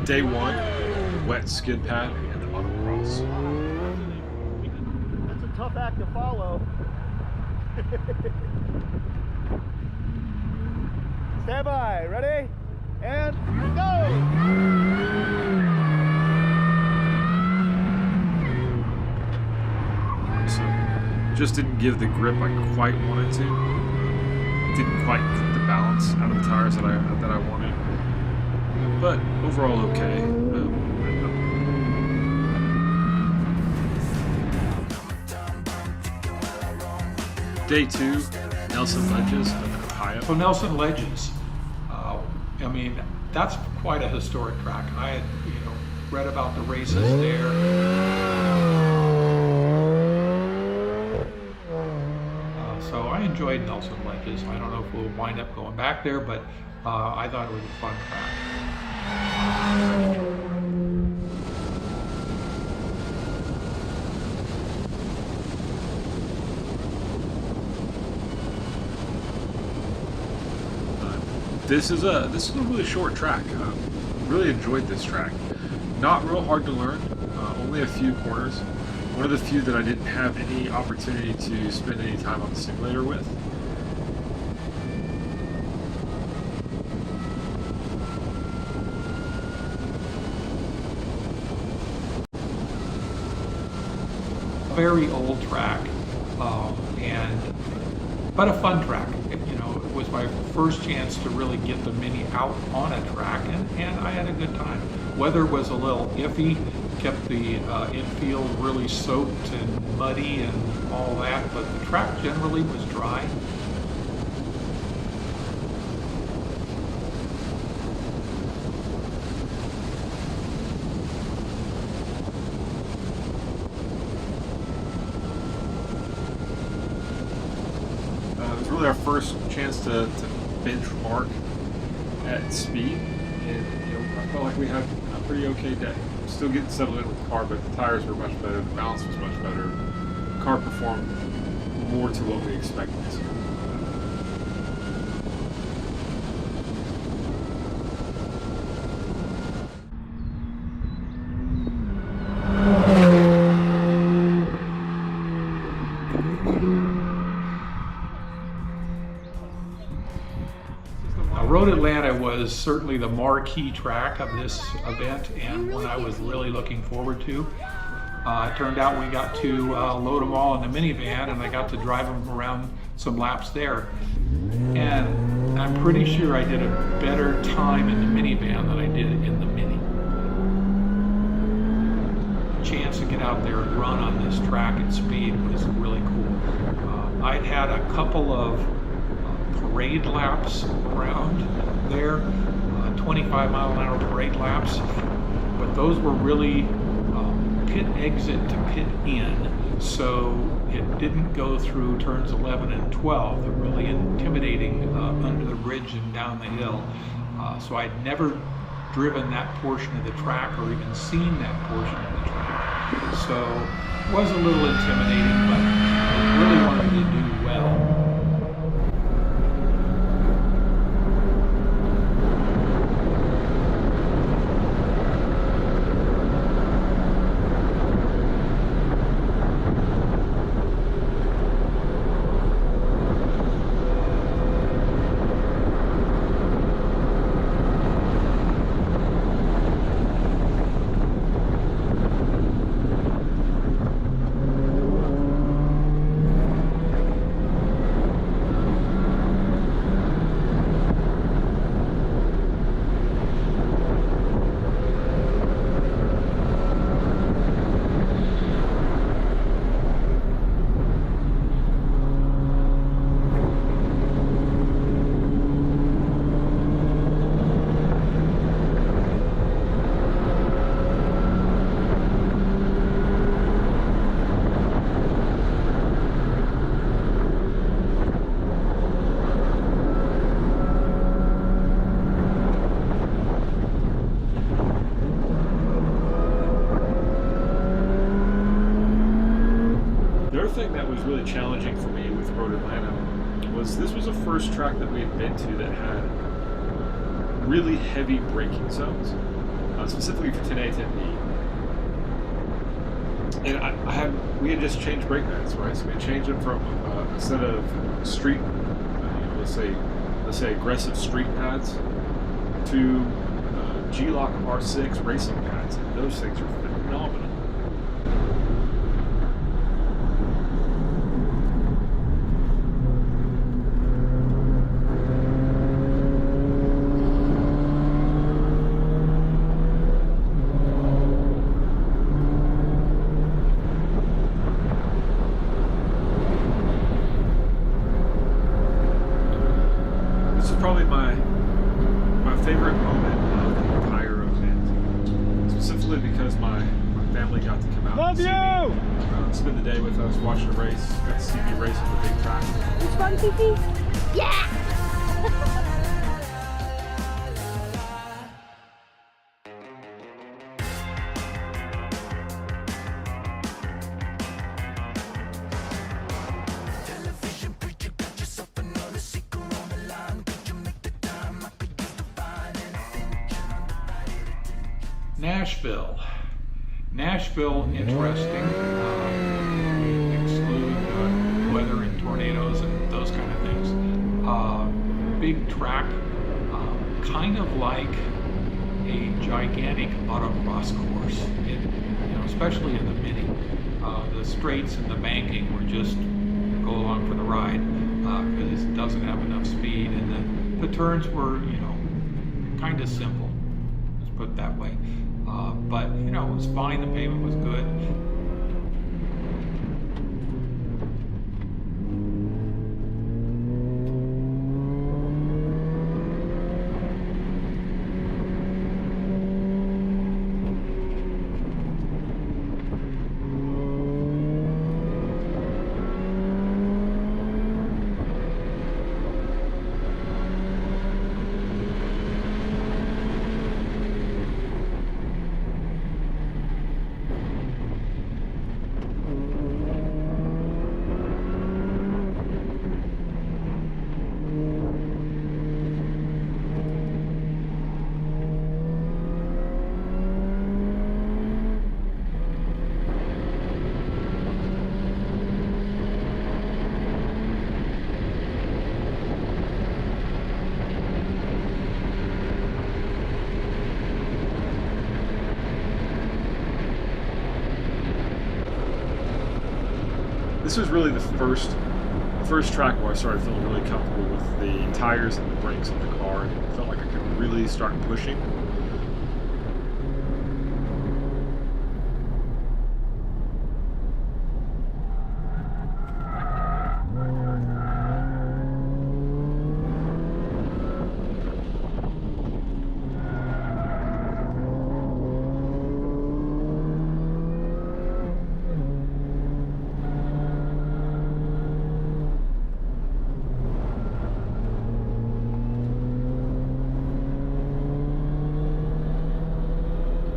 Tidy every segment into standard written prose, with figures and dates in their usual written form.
Day one, wet skid pad and the autocross. That's a tough act to follow. Stand by, ready? And go! So, just didn't give the grip I quite wanted to. Didn't quite get the balance out of the tires that I wanted. But overall, okay. Day two, Nelson Ledges up in Ohio. So Nelson Ledges, I mean, that's quite a historic track. I had, read about the races there. So I enjoyed Nelson Ledges. I don't know if we'll wind up going back there, but I thought it was a fun track. This is a really short track. Really enjoyed this track. Not real hard to learn. Only a few corners. One of the few that I didn't have any opportunity to spend any time on the simulator with. Very old track, but a fun track. It was my first chance to really get the Mini out on a track, and I had a good time. Weather was a little iffy, kept the infield really soaked and muddy and all that, but the track generally was dry. It was really our first chance to benchmark at speed, and I felt like we had a pretty okay day. Still getting settled in with the car, but the tires were much better, the balance was much better. The car performed more to what we expected it to. Road Atlanta was certainly the marquee track of this event, and one I was really looking forward to. It turned out we got to load them all in the minivan, and I got to drive them around some laps there. And I'm pretty sure I did a better time in the minivan than I did in the Mini. Chance to get out there and run on this track at speed was really cool. I'd had a couple of parade laps around there, 25-mile-an-hour parade laps, but those were really pit exit to pit in, so it didn't go through turns 11 and 12. They're really intimidating under the bridge and down the hill. So I'd never driven that portion of the track or even seen that portion of the track. So it was a little intimidating, but I really wanted to do well. Thing that was really challenging for me with Road Atlanta was this was the first track that we had been to that had really heavy braking zones. specifically for 10A, 10B. And we had just changed brake pads, right? So we changed them from a set of street, let's say aggressive street pads to G-Lock R6 racing pads, and those things are phenomenal. Probably my favorite moment of the entire event, specifically because my family got to come out Love and see me, spend the day with us, watching the race, got to see me race on the big track. Which one, Fifi? Yeah! Nashville, interesting. We exclude weather and tornadoes and those kind of things. Big track, kind of like a gigantic autocross course, especially in the Mini. The straights and the banking were just go along for the ride because it doesn't have enough speed, and then the turns were, kind of simple. Let's put it that way. But it was fine. The pavement was good. This was really the first track where I started feeling really comfortable with the tires and the brakes of the car, and felt like I could really start pushing.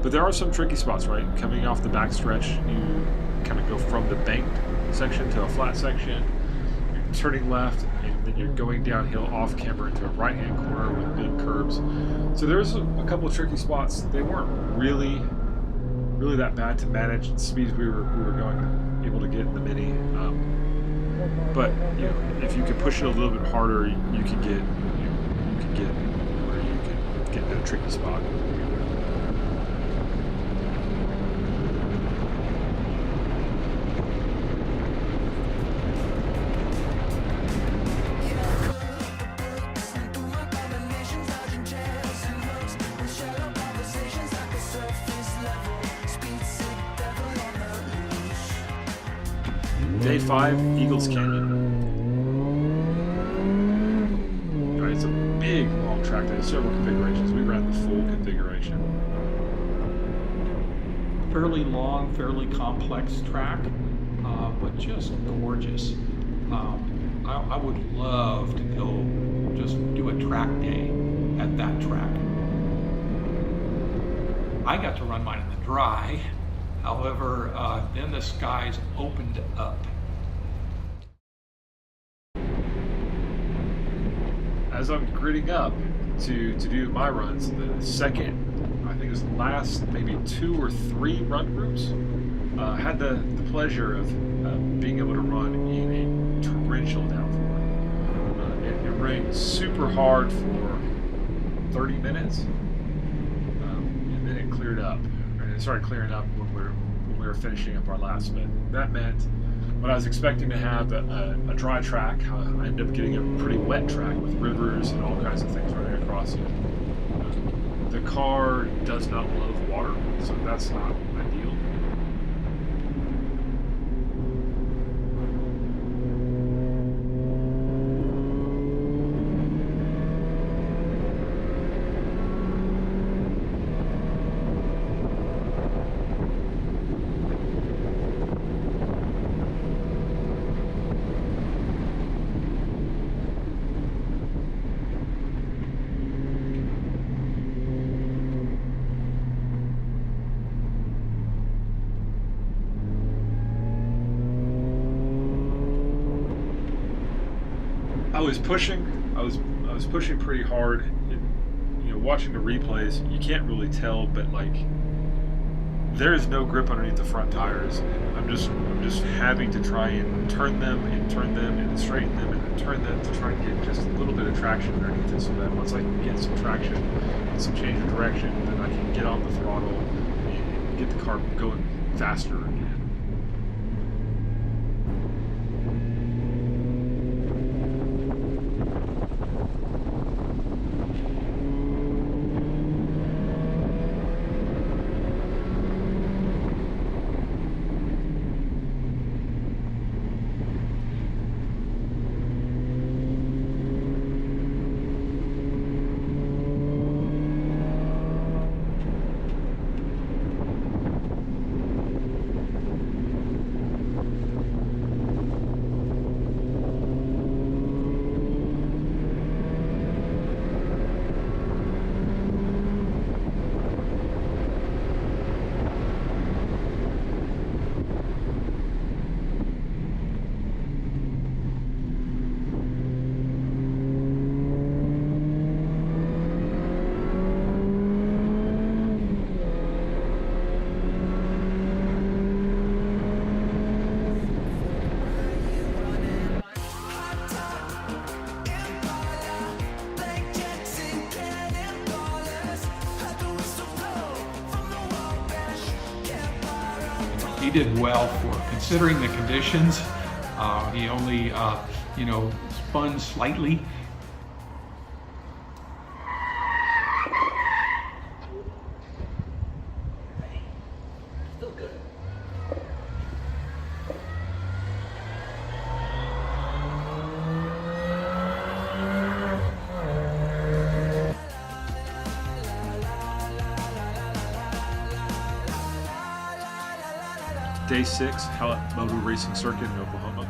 But there are some tricky spots, right? Coming off the backstretch, you kind of go from the banked section to a flat section. You're turning left, and then you're going downhill off camber into a right-hand corner with big curves. So there's a couple of tricky spots. They weren't really that bad to manage the speeds we were able to get in the Mini. But if you could push it a little bit harder, you could get where you could get in a tricky spot. Day 5, Eagles Canyon. Alright, it's a big, long track. There's several configurations. We ran the full configuration. Fairly long, fairly complex track, but just gorgeous. I would love to go just do a track day at that track. I got to run mine in the dry. However, then the skies opened up. As I'm gritting up to do my runs, the second, I think think it was the last maybe 2 or 3 run groups. Had the pleasure of being able to run in a torrential downpour. It rained super hard for 30 minutes, and then it cleared up. And it started clearing up when we were finishing up our last bit. That meant when I was expecting to have a dry track, I ended up getting a pretty wet track with rivers and all kinds of things running across it. The car does not love water, so that's not ideal. I was pushing pretty hard. Watching the replays, you can't really tell, but like there is no grip underneath the front tires. I'm just having to try and turn them and straighten them and then turn them to try and get just a little bit of traction underneath it, so that once I can get some traction and some change of direction, then I can get on the throttle and get the car going faster again. He did well for considering the conditions. He only, spun slightly. Day 6, Hallet Motor Racing Circuit in Oklahoma.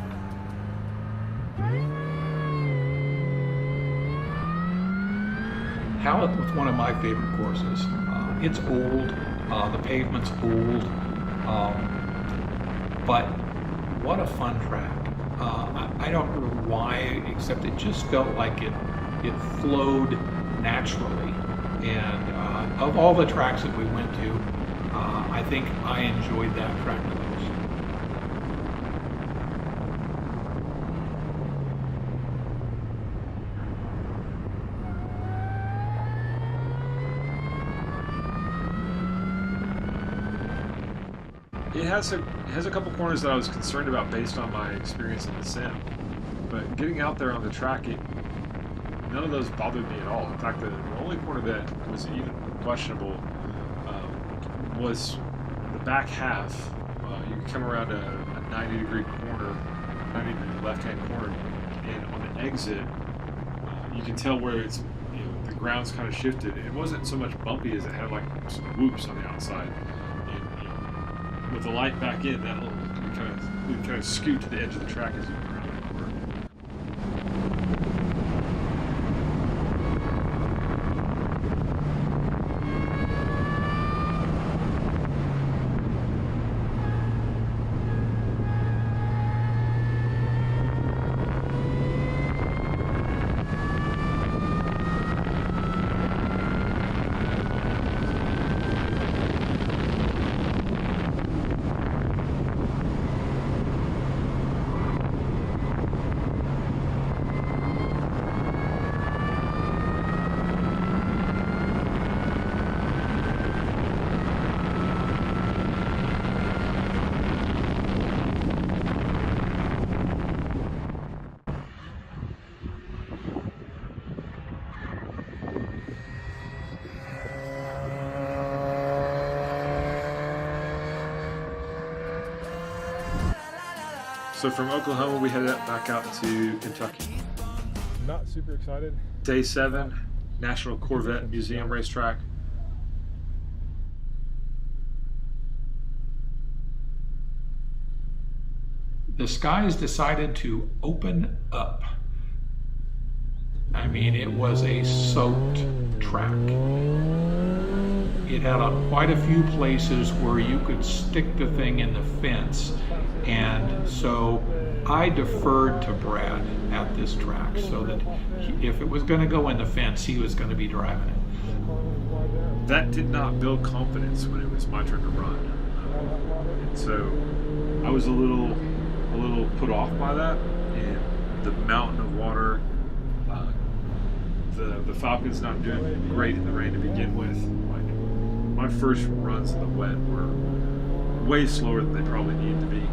Hallet was one of my favorite courses. It's old, the pavement's old, but what a fun track. I don't know why, except it just felt like it flowed naturally. And of all the tracks that we went to, I think I enjoyed that track the most. It has a couple corners that I was concerned about based on my experience in the sim, but getting out there on the track, none of those bothered me at all. In fact, the only corner that was even questionable was the back half. You can come around a 90-degree corner, 90-degree left-hand corner, and on the exit, you can tell where it's, the ground's kind of shifted. It wasn't so much bumpy as it had like some whoops on the outside. And, with the light back in, that little, you kind of scoot to the edge of the track as you go around that corner. So from Oklahoma, we headed back out to Kentucky. Not super excited. Day 7, National Corvette Museum Racetrack. The skies decided to open up. I mean, it was a soaked track. It had quite a few places where you could stick the thing in the fence. And so I deferred to Brad at this track so that if it was going to go in the fence, he was going to be driving it. That did not build confidence when it was my turn to run. And so I was a little put off by that, and the mountain of water, the Falcons not doing great in the rain to begin with. Like, my first runs in the wet were way slower than they probably needed to be.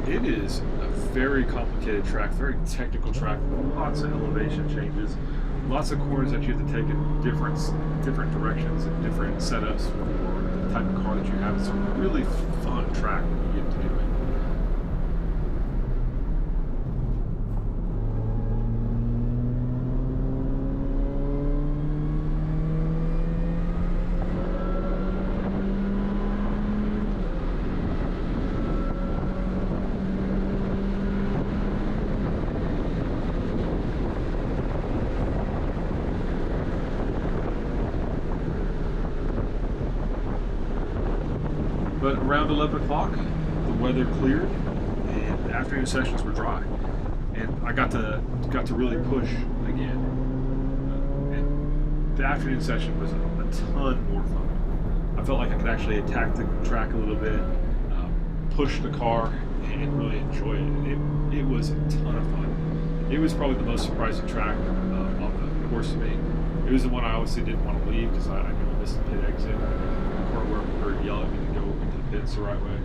It is a very complicated track, very technical track, lots of elevation changes, lots of corners that you have to take in different directions and different setups for the type of car that you have. It's a really fun track when you get to do it. But around 11 o'clock, the weather cleared, and the afternoon sessions were dry, and I got to really push again. And the afternoon session was a ton more fun. I felt like I could actually attack the track a little bit, push the car, and really enjoy it. It was a ton of fun. It was probably the most surprising track on the course to me. It was the one I obviously didn't want to leave because I knew I missed the pit exit. The car worker yelled at me to go into the pits the right way.